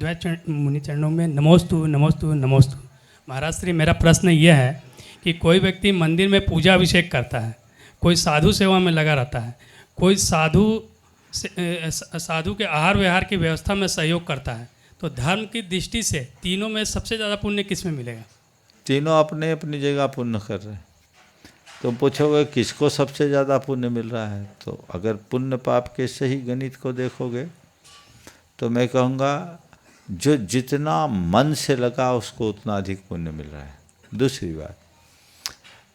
मुनि चरणों में नमोस्तु नमोस्तु नमोस्तु। महाराज श्री, मेरा प्रश्न यह है कि कोई व्यक्ति मंदिर में पूजा अभिषेक करता है, कोई साधु सेवा में लगा रहता है, कोई साधु के आहार विहार की व्यवस्था में सहयोग करता है, तो धर्म की दृष्टि से तीनों में सबसे ज़्यादा पुण्य किस में मिलेगा? तीनों अपने अपनी जगह पुण्य कर रहे हैं। तुम पूछोगे किसको सबसे ज़्यादा पुण्य मिल रहा है, तो अगर पुण्य पाप के सही गणित को देखोगे तो मैं कहूँगा जो जितना मन से लगा उसको उतना अधिक पुण्य मिल रहा है। दूसरी बात,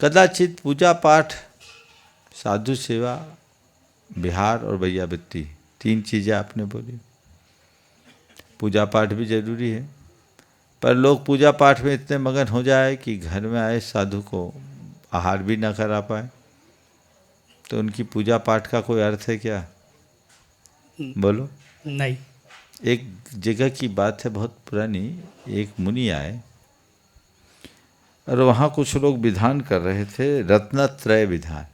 कदाचित पूजा पाठ, साधु सेवा, विहार और वैयावृत्ति, तीन चीज़ें आपने बोली। पूजा पाठ भी जरूरी है, पर लोग पूजा पाठ में इतने मगन हो जाए कि घर में आए साधु को आहार भी ना करा पाए, तो उनकी पूजा पाठ का कोई अर्थ है क्या? बोलो। नहीं। एक जगह की बात है बहुत पुरानी, एक मुनि आए और वहाँ कुछ लोग विधान कर रहे थे, रत्नत्रय विधान।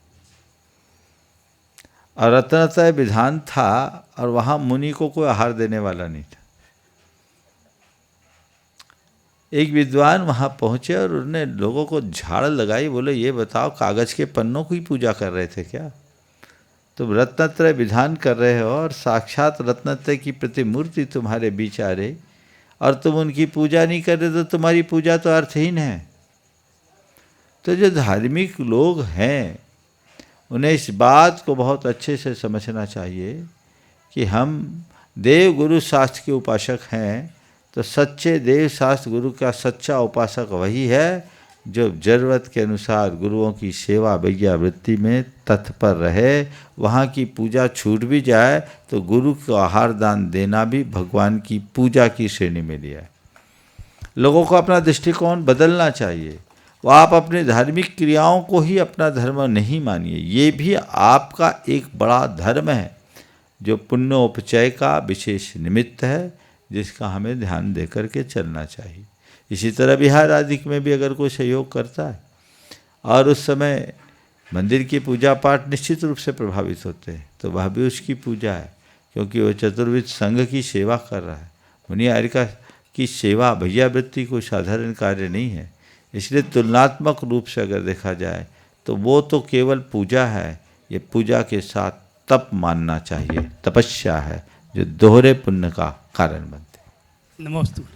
और रत्नत्रय विधान था और वहाँ मुनि को कोई आहार देने वाला नहीं था। एक विद्वान वहाँ पहुँचे और उन्होंने लोगों को झाड़ लगाई, बोले ये बताओ कागज़ के पन्नों की पूजा कर रहे थे क्या? तुम रत्नत्रय विधान कर रहे हो और साक्षात रत्नत्रय की प्रतिमूर्ति तुम्हारे बीच आ रही और तुम उनकी पूजा नहीं कर रहे, तो तुम्हारी पूजा तो अर्थहीन है। तो जो धार्मिक लोग हैं उन्हें इस बात को बहुत अच्छे से समझना चाहिए कि हम देव गुरु शास्त्र के उपासक हैं, तो सच्चे देव शास्त्र गुरु का सच्चा उपासक वही है जो जरूरत के अनुसार गुरुओं की सेवा वैयावृत्ति में तत्पर रहे। वहाँ की पूजा छूट भी जाए तो गुरु को आहार दान देना भी भगवान की पूजा की श्रेणी में लिया है। लोगों को अपना दृष्टिकोण बदलना चाहिए। वो आप अपने धार्मिक क्रियाओं को ही अपना धर्म नहीं मानिए, ये भी आपका एक बड़ा धर्म है जो पुण्योपचय का विशेष निमित्त है, जिसका हमें ध्यान दे करके चलना चाहिए। इसी तरह विहार आदि में भी अगर कोई सहयोग करता है और उस समय मंदिर की पूजा पाठ निश्चित रूप से प्रभावित होते हैं, तो वह भी उसकी पूजा है, क्योंकि वह चतुर्विध संघ की सेवा कर रहा है। मुनि आर्य की सेवा वैयावृत्ति कोई साधारण कार्य नहीं है। इसलिए तुलनात्मक रूप से अगर देखा जाए तो वो तो केवल पूजा है, ये पूजा के साथ तप मानना चाहिए, तपस्या है जो दोहरे पुण्य का कारण बनते। नमोस्तु।